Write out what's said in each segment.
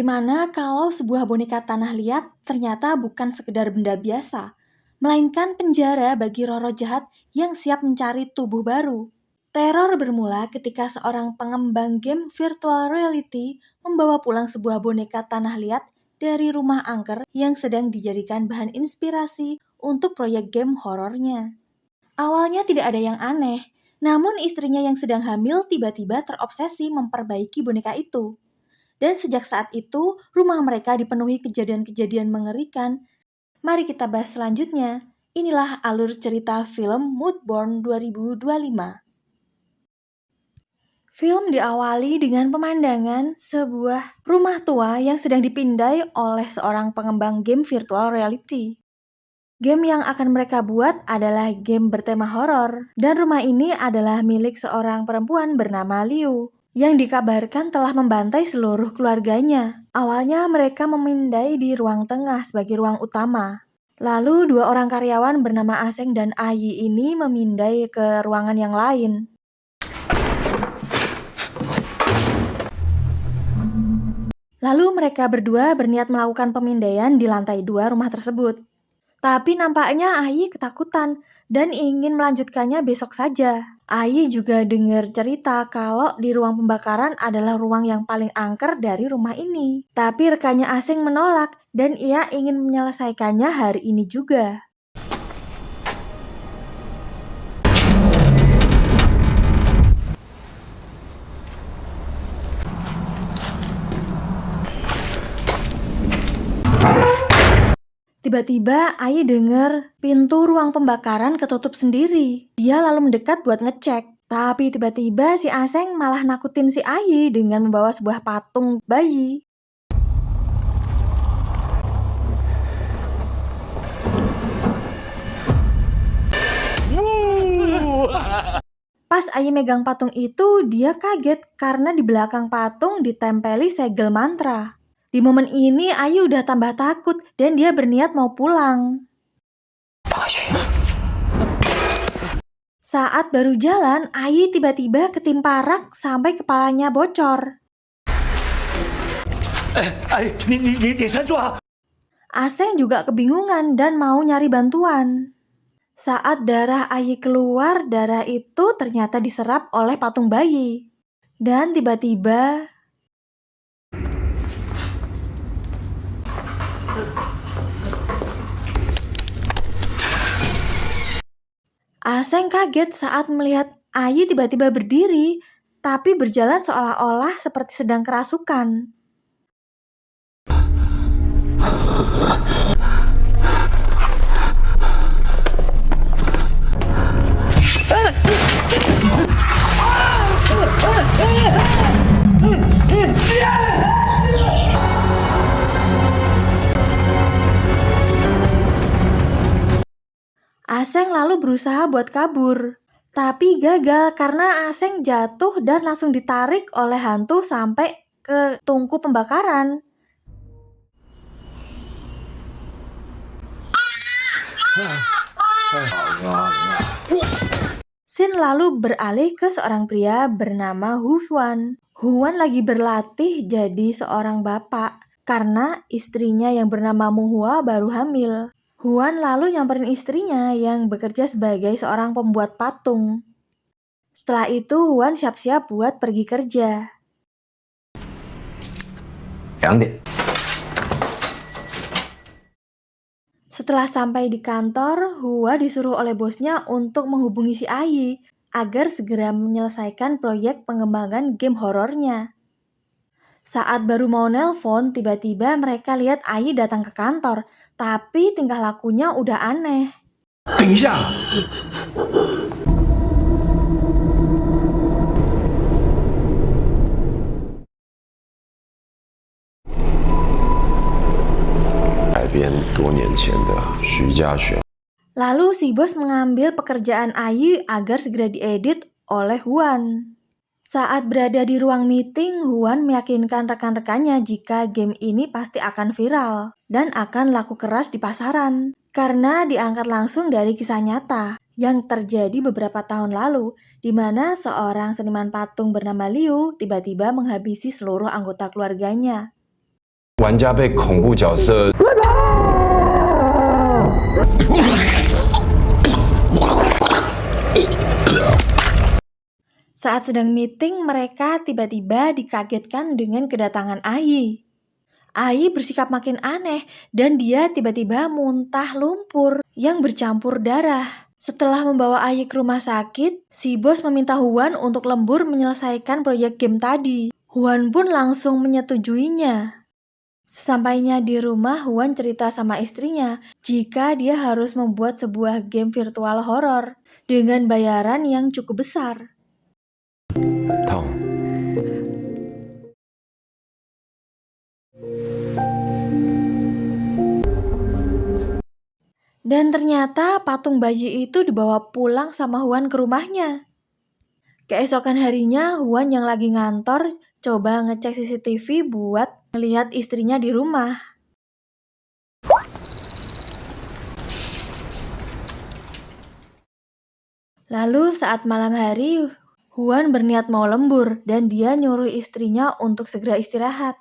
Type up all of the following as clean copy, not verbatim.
Bagaimana kalau sebuah boneka tanah liat ternyata bukan sekedar benda biasa, melainkan penjara bagi roh-roh jahat yang siap mencari tubuh baru? Teror bermula ketika seorang pengembang game virtual reality membawa pulang sebuah boneka tanah liat dari rumah angker yang sedang dijadikan bahan inspirasi untuk proyek game horornya. Awalnya tidak ada yang aneh, namun istrinya yang sedang hamil tiba-tiba terobsesi memperbaiki boneka itu. Dan sejak saat itu, rumah mereka dipenuhi kejadian-kejadian mengerikan. Mari kita bahas selanjutnya. Inilah alur cerita film Moodborne 2025. Film diawali dengan pemandangan sebuah rumah tua yang sedang dipindai oleh seorang pengembang game virtual reality. Game yang akan mereka buat adalah game bertema horor, dan rumah ini adalah milik seorang perempuan bernama Liu, yang dikabarkan telah membantai seluruh keluarganya. Awalnya mereka memindai di ruang tengah sebagai ruang utama. Lalu dua orang karyawan bernama Aseng dan Ayi ini memindai ke ruangan yang lain. Lalu mereka berdua berniat melakukan pemindaian di lantai 2 rumah tersebut. Tapi nampaknya Ayi ketakutan dan ingin melanjutkannya besok saja. Ayi juga dengar cerita kalau di ruang pembakaran adalah ruang yang paling angker dari rumah ini. Tapi rekannya Aseng menolak dan ia ingin menyelesaikannya hari ini juga. Tiba-tiba Ayi dengar pintu ruang pembakaran ketutup sendiri. Dia lalu mendekat buat ngecek. Tapi tiba-tiba si Aseng malah nakutin si Ayi dengan membawa sebuah patung bayi. Pas Ayi megang patung itu, dia kaget karena di belakang patung ditempeli segel mantra. Di momen ini Ayi udah tambah takut dan dia berniat mau pulang. Saat baru jalan, Ayi tiba-tiba ketimpa rak sampai kepalanya bocor. Aseng juga kebingungan dan mau nyari bantuan. Saat darah Ayi keluar, darah itu ternyata diserap oleh patung bayi. Dan tiba-tiba Aseng kaget saat melihat Ayi tiba-tiba berdiri, tapi berjalan seolah-olah seperti sedang kerasukan. Aseng lalu berusaha buat kabur, tapi gagal karena Aseng jatuh dan langsung ditarik oleh hantu sampai ke tungku pembakaran. Scene lalu beralih ke seorang pria bernama Huan. Huan lagi berlatih jadi seorang bapak karena istrinya yang bernama Muhua baru hamil. Huan lalu nyamperin istrinya yang bekerja sebagai seorang pembuat patung. Setelah itu Huan siap-siap buat pergi kerja. Setelah sampai di kantor, Hua disuruh oleh bosnya untuk menghubungi si Ayi agar segera menyelesaikan proyek pengembangan game horornya. Saat baru mau nelpon, tiba-tiba mereka lihat Ayi datang ke kantor, tapi tingkah lakunya udah aneh. Lalu si bos mengambil pekerjaan Ayi agar segera diedit oleh Huan. Saat berada di ruang meeting, Huan meyakinkan rekan-rekannya jika game ini pasti akan viral dan akan laku keras di pasaran karena diangkat langsung dari kisah nyata yang terjadi beberapa tahun lalu, di mana seorang seniman patung bernama Liu tiba-tiba menghabisi seluruh anggota keluarganya. 玩家被恐怖角色。 Saat sedang meeting, mereka tiba-tiba dikagetkan dengan kedatangan Ai. Ai bersikap makin aneh dan dia tiba-tiba muntah lumpur yang bercampur darah. Setelah membawa Ai ke rumah sakit, si bos meminta Huan untuk lembur menyelesaikan proyek game tadi. Huan pun langsung menyetujuinya. Sesampainya di rumah, Huan cerita sama istrinya jika dia harus membuat sebuah game virtual horor dengan bayaran yang cukup besar.痛。 Dan ternyata patung bayi itu dibawa pulang sama Huan ke rumahnya. Keesokan harinya, Huan yang lagi ngantor coba ngecek CCTV buat melihat istrinya di rumah. Lalu saat malam hari, Huan berniat mau lembur dan dia nyuruh istrinya untuk segera istirahat.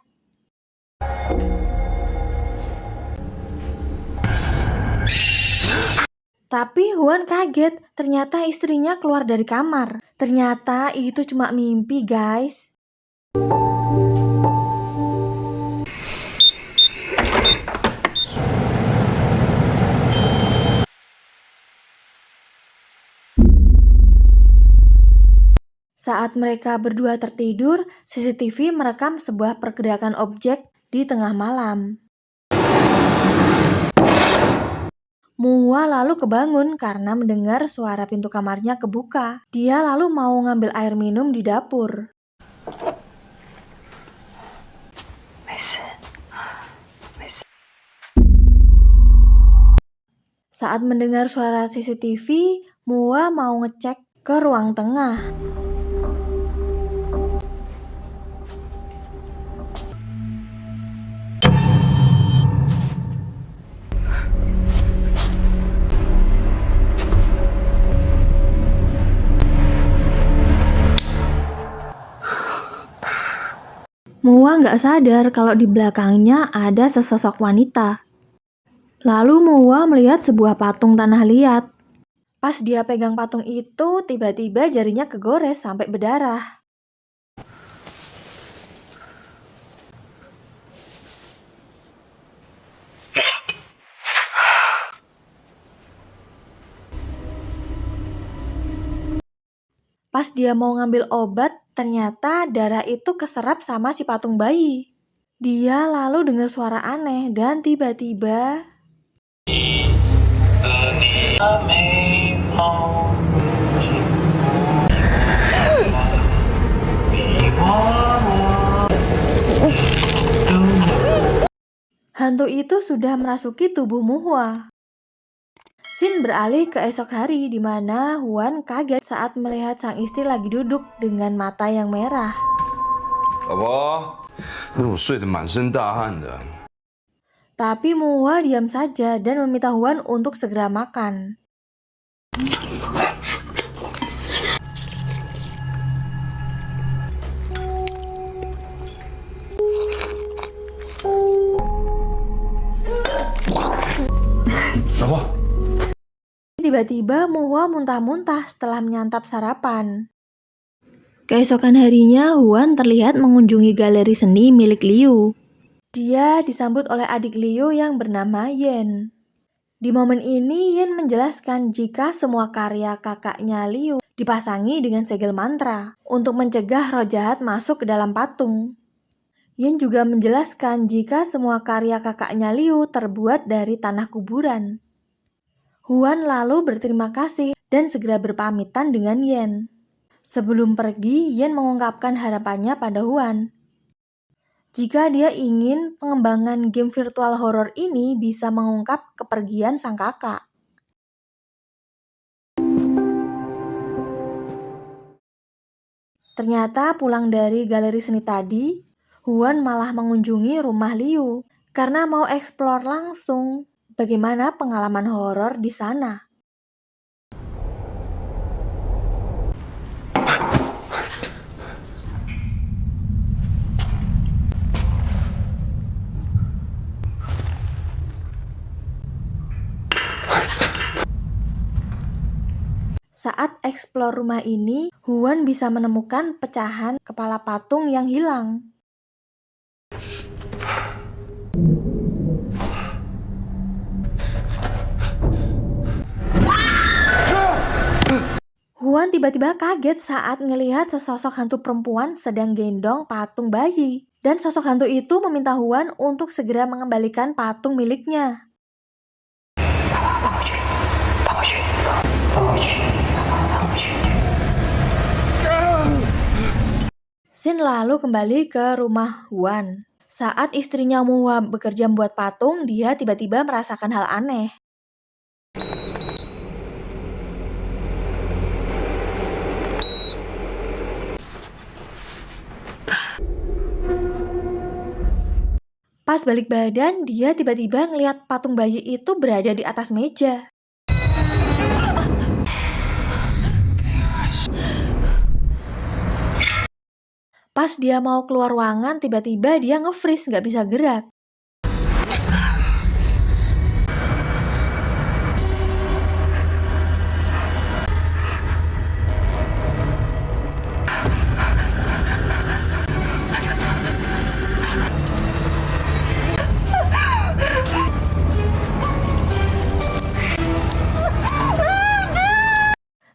Tapi Huan kaget, ternyata istrinya keluar dari kamar. Ternyata itu cuma mimpi, guys. Saat mereka berdua tertidur, CCTV merekam sebuah pergerakan objek di tengah malam. Mua lalu kebangun karena mendengar suara pintu kamarnya kebuka. Dia lalu mau ngambil air minum di dapur. Saat mendengar suara CCTV, Mua mau ngecek ke ruang tengah. Mua nggak sadar kalau di belakangnya ada sesosok wanita. Lalu Mua melihat sebuah patung tanah liat. Pas dia pegang patung itu, tiba-tiba jarinya kegores sampai berdarah. Pas dia mau ngambil obat, ternyata darah itu keserap sama si patung bayi. Dia lalu dengar suara aneh dan tiba-tiba hantu itu sudah merasuki tubuh Mua. Scene beralih ke esok hari di mana Huan kaget saat melihat sang istri lagi duduk dengan mata yang merah. 老婆，我睡得满身大汗的。 Tapi Mua diam saja dan meminta Huan untuk segera makan. Tiba-tiba Mua muntah-muntah setelah menyantap sarapan. Keesokan harinya, Huan terlihat mengunjungi galeri seni milik Liu. Dia disambut oleh adik Liu yang bernama Yen. Di momen ini, Yen menjelaskan jika semua karya kakaknya Liu dipasangi dengan segel mantra untuk mencegah roh jahat masuk ke dalam patung. Yen juga menjelaskan jika semua karya kakaknya Liu terbuat dari tanah kuburan. Huan lalu berterima kasih dan segera berpamitan dengan Yen. Sebelum pergi, Yen mengungkapkan harapannya pada Huan. Jika dia ingin pengembangan game virtual horor ini bisa mengungkap kepergian sang kakak. Ternyata pulang dari galeri seni tadi, Huan malah mengunjungi rumah Liu karena mau eksplor langsung bagaimana pengalaman horor di sana. eksplor rumah ini, Huan bisa menemukan pecahan kepala patung yang hilang. Huan tiba-tiba kaget saat ngelihat sesosok hantu perempuan sedang gendong patung bayi. Dan sosok hantu itu meminta Huan untuk segera mengembalikan patung miliknya. Sin lalu kembali ke rumah Huan. Saat istrinya Muhua bekerja membuat patung, dia tiba-tiba merasakan hal aneh. Pas balik badan, dia tiba-tiba ngelihat patung bayi itu berada di atas meja. Pas dia mau keluar ruangan, tiba-tiba dia nge-freeze, nggak bisa gerak.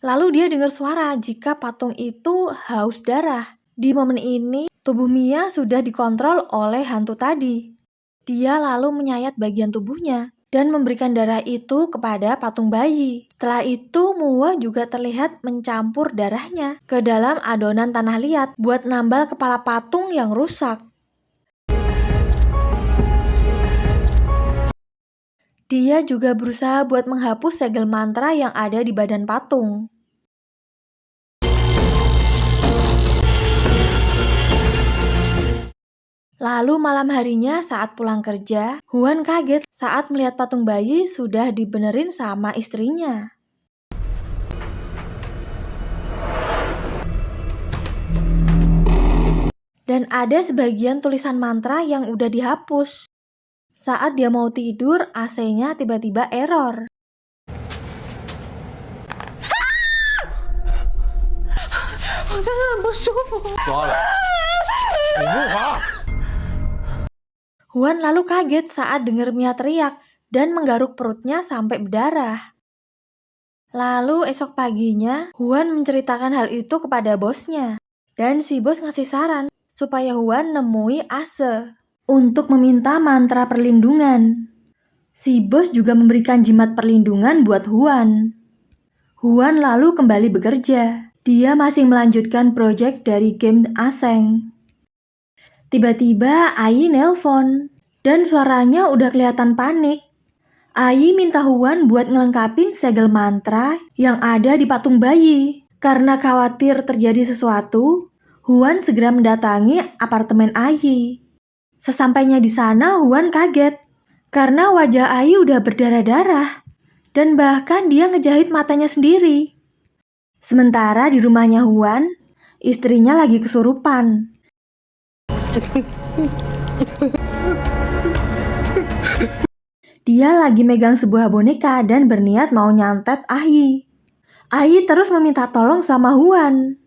Lalu dia dengar suara jika patung itu haus darah. Di momen ini, tubuh Mia sudah dikontrol oleh hantu tadi. Dia lalu menyayat bagian tubuhnya dan memberikan darah itu kepada patung bayi. Setelah itu, Muhua juga terlihat mencampur darahnya ke dalam adonan tanah liat buat nambal kepala patung yang rusak. Dia juga berusaha buat menghapus segel mantra yang ada di badan patung. Lalu malam harinya saat pulang kerja, Huan kaget saat melihat patung bayi sudah dibenerin sama istrinya. Dan ada sebagian tulisan mantra yang udah dihapus. Saat dia mau tidur, AC-nya tiba-tiba error. Huan lalu kaget saat dengar Mia teriak dan menggaruk perutnya sampai berdarah. Lalu esok paginya, Huan menceritakan hal itu kepada bosnya. Dan si bos ngasih saran supaya Huan nemui Ase untuk meminta mantra perlindungan. Si bos juga memberikan jimat perlindungan buat Huan. Huan lalu kembali bekerja. Dia masih melanjutkan proyek dari game Aseng. Tiba-tiba Ai nelpon, dan suaranya udah kelihatan panik. Ai minta Huan buat ngelengkapin segel mantra yang ada di patung bayi. Karena khawatir terjadi sesuatu, Huan segera mendatangi apartemen Ai. Sesampainya di sana, Huan kaget karena wajah Ai udah berdarah-darah dan bahkan dia ngejahit matanya sendiri. Sementara di rumahnya Huan, istrinya lagi kesurupan. Dia lagi megang sebuah boneka dan berniat mau nyantet Ai. Ai terus meminta tolong sama Huan.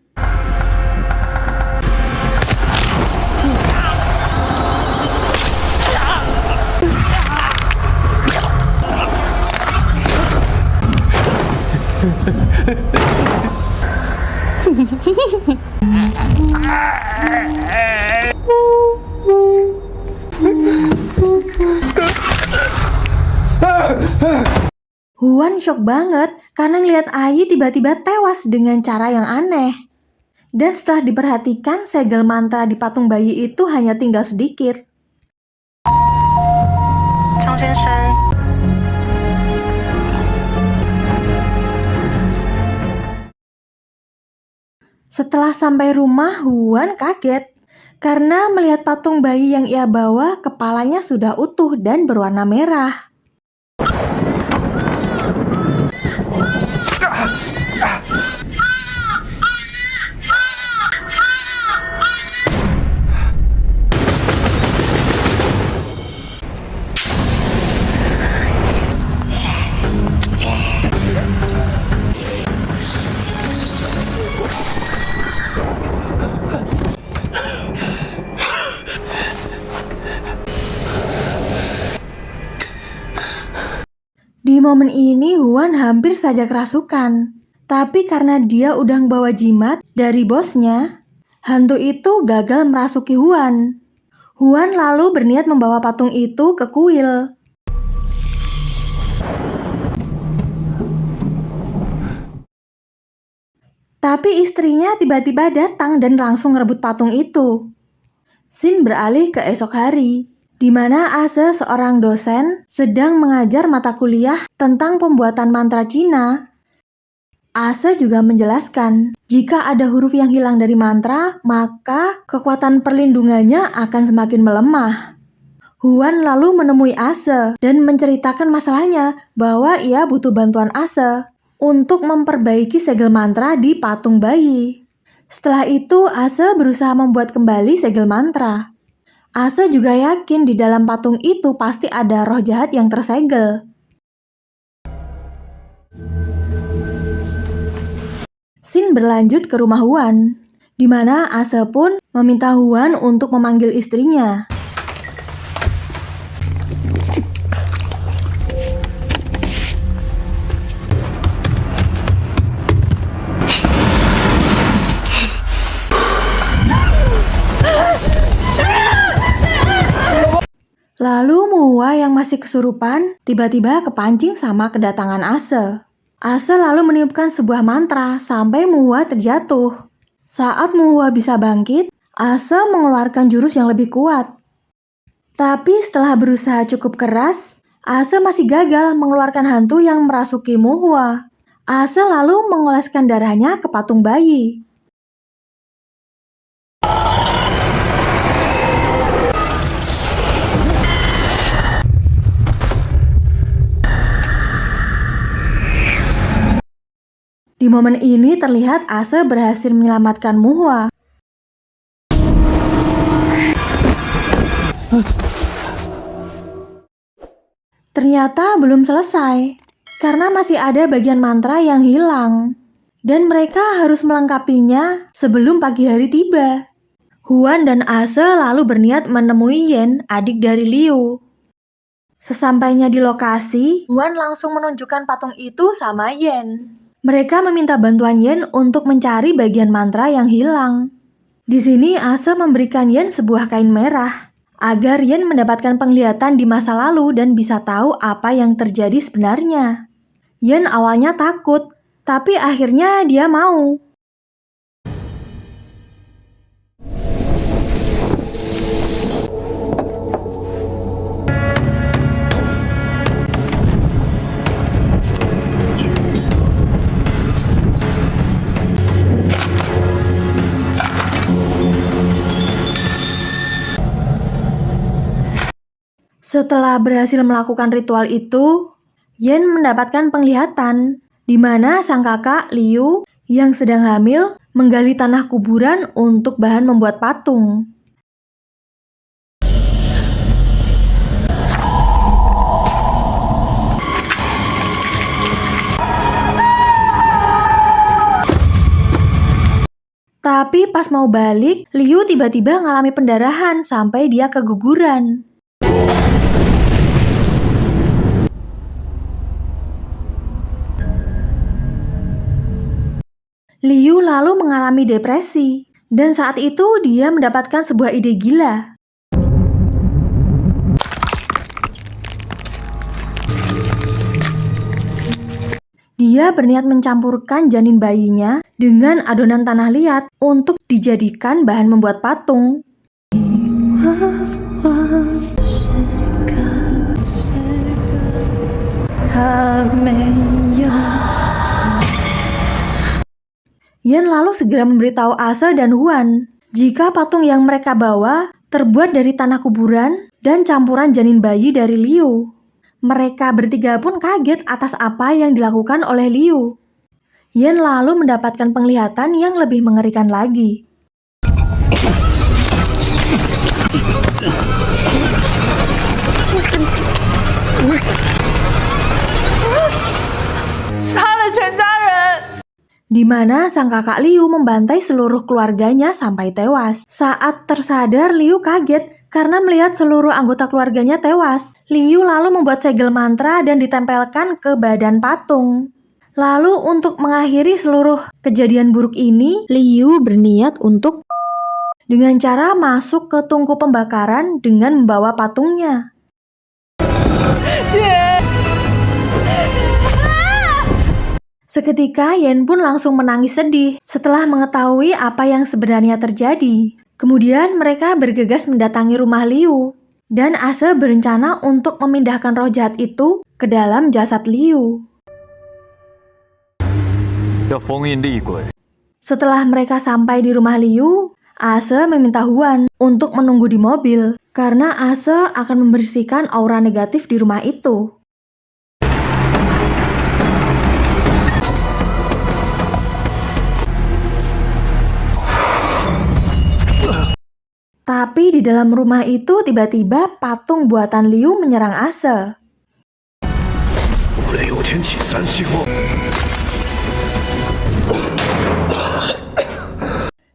Huan shock banget karena ngeliat Ai tiba-tiba tewas dengan cara yang aneh. Dan setelah diperhatikan, segel mantra di patung bayi itu hanya tinggal sedikit. Setelah sampai rumah, Huan kaget karena melihat patung bayi yang ia bawa, kepalanya sudah utuh dan berwarna merah. momen ini Huan hampir saja kerasukan. Tapi karena dia udah bawa jimat dari bosnya, hantu itu gagal merasuki Huan. Huan lalu berniat membawa patung itu ke kuil. Tapi istrinya tiba-tiba datang dan langsung merebut patung itu. Scene beralih ke esok hari, di mana Ase, seorang dosen, sedang mengajar mata kuliah tentang pembuatan mantra Cina. Ase juga menjelaskan, jika ada huruf yang hilang dari mantra, maka kekuatan perlindungannya akan semakin melemah. Huan lalu menemui Ase dan menceritakan masalahnya bahwa ia butuh bantuan Ase untuk memperbaiki segel mantra di patung bayi. Setelah itu, Ase berusaha membuat kembali segel mantra. Ase juga yakin di dalam patung itu pasti ada roh jahat yang tersegel. Scene berlanjut ke rumah Huan, di mana Ase pun meminta Huan untuk memanggil istrinya. Lalu Muhua yang masih kesurupan tiba-tiba kepancing sama kedatangan Ase. Ase lalu meniupkan sebuah mantra sampai Muhua terjatuh. Saat Muhua bisa bangkit, Ase mengeluarkan jurus yang lebih kuat. Tapi setelah berusaha cukup keras, Ase masih gagal mengeluarkan hantu yang merasuki Muhua. Ase lalu mengoleskan darahnya ke patung bayi. Di momen ini terlihat Ase berhasil menyelamatkan Muhua. Ternyata belum selesai, karena masih ada bagian mantra yang hilang. Dan mereka harus melengkapinya sebelum pagi hari tiba. Huan dan Ase lalu berniat menemui Yen, adik dari Liu. Sesampainya di lokasi, Huan langsung menunjukkan patung itu sama Yen. Mereka meminta bantuan Yen untuk mencari bagian mantra yang hilang. Di sini Ase memberikan Yen sebuah kain merah, agar Yen mendapatkan penglihatan di masa lalu dan bisa tahu apa yang terjadi sebenarnya. Yen awalnya takut, tapi akhirnya dia mau. Setelah berhasil melakukan ritual itu, Yen mendapatkan penglihatan, di mana sang kakak Liu yang sedang hamil menggali tanah kuburan untuk bahan membuat patung. Tapi pas mau balik, Liu tiba-tiba ngalami pendarahan sampai dia keguguran. Liu lalu mengalami depresi, dan saat itu dia mendapatkan sebuah ide gila. Dia berniat mencampurkan janin bayinya dengan adonan tanah liat untuk dijadikan bahan membuat patung. Yen lalu segera memberitahu Ase dan Huan jika patung yang mereka bawa terbuat dari tanah kuburan dan campuran janin bayi dari Liu. Mereka bertiga pun kaget atas apa yang dilakukan oleh Liu. Yen lalu mendapatkan penglihatan yang lebih mengerikan lagi. Di mana sang kakak Liu membantai seluruh keluarganya sampai tewas. Saat tersadar, Liu kaget karena melihat seluruh anggota keluarganya tewas. Liu lalu membuat segel mantra dan ditempelkan ke badan patung. Lalu untuk mengakhiri seluruh kejadian buruk ini, Liu berniat untuk dengan cara masuk ke tungku pembakaran dengan membawa patungnya. Seketika Yen pun langsung menangis sedih setelah mengetahui apa yang sebenarnya terjadi. Kemudian mereka bergegas mendatangi rumah Liu. Dan Ase berencana untuk memindahkan roh jahat itu ke dalam jasad Liu. Setelah mereka sampai di rumah Liu, Ase meminta Huan untuk menunggu di mobil karena Ase akan membersihkan aura negatif di rumah itu. Tapi di dalam rumah itu tiba-tiba patung buatan Liu menyerang Ase.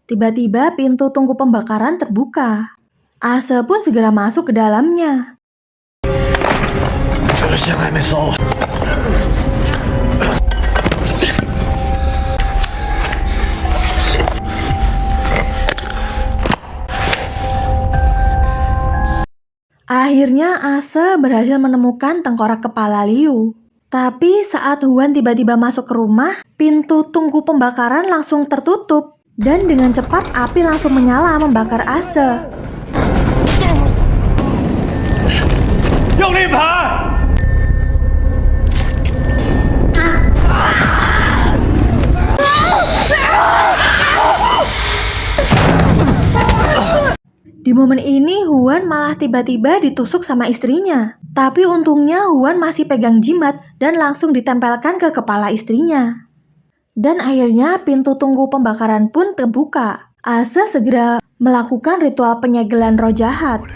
Tiba-tiba pintu tungku pembakaran terbuka. Ase pun segera masuk ke dalamnya. Akhirnya Ase berhasil menemukan tengkorak kepala Liu. Tapi saat Huan tiba-tiba masuk ke rumah, pintu tungku pembakaran langsung tertutup. Dan dengan cepat api langsung menyala membakar Ase. Di momen ini Huan malah tiba-tiba ditusuk sama istrinya. Tapi untungnya Huan masih pegang jimat dan langsung ditempelkan ke kepala istrinya. Dan akhirnya pintu tungku pembakaran pun terbuka. Ase segera melakukan ritual penyegelan roh jahat.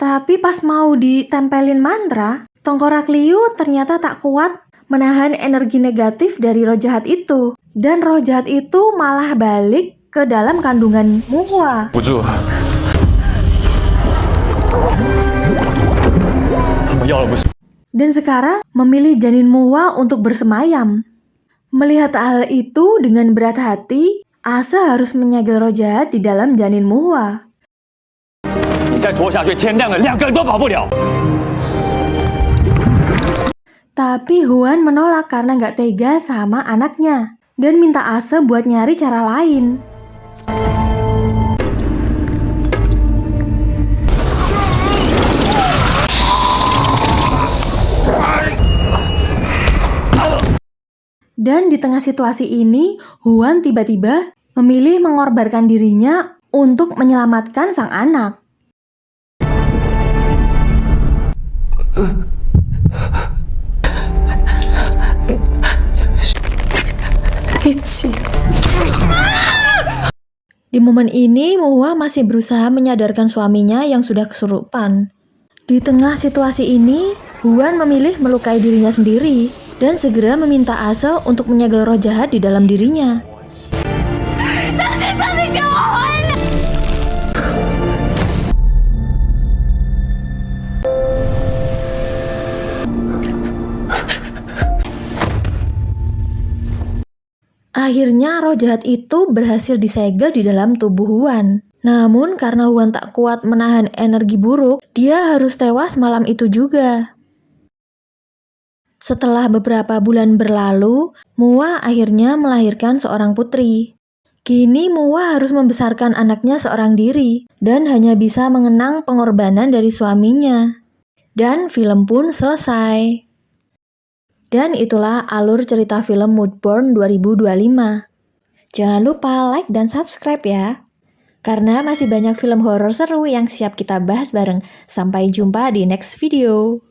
Tapi pas mau ditempelin mantra, tengkorak Liu ternyata tak kuat menahan energi negatif dari roh jahat itu. Dan roh jahat itu malah balik ke dalam kandungan Muhua. Dan sekarang memilih janin Muhua untuk bersemayam. Melihat hal itu dengan berat hati, Ase harus menyegel roh jahat di dalam janin Muhua. Tapi Huan menolak karena gak tega sama anaknya dan minta Ase buat nyari cara lain. Dan di tengah situasi ini, Huan tiba-tiba memilih mengorbankan dirinya untuk menyelamatkan sang anak. Di momen ini, Muhua masih berusaha menyadarkan suaminya yang sudah kesurupan. Di tengah situasi ini, Huan memilih melukai dirinya sendiri dan segera meminta Ase untuk menyegel roh jahat di dalam dirinya. Akhirnya roh jahat itu berhasil disegel di dalam tubuh Huan. Namun karena Huan tak kuat menahan energi buruk, dia harus tewas malam itu juga. Setelah beberapa bulan berlalu, Muhua akhirnya melahirkan seorang putri. Kini Muhua harus membesarkan anaknya seorang diri dan hanya bisa mengenang pengorbanan dari suaminya. Dan film pun selesai. Dan itulah alur cerita film Moodborn 2025. Jangan lupa like dan subscribe ya. Karena masih banyak film horor seru yang siap kita bahas bareng. Sampai jumpa di next video.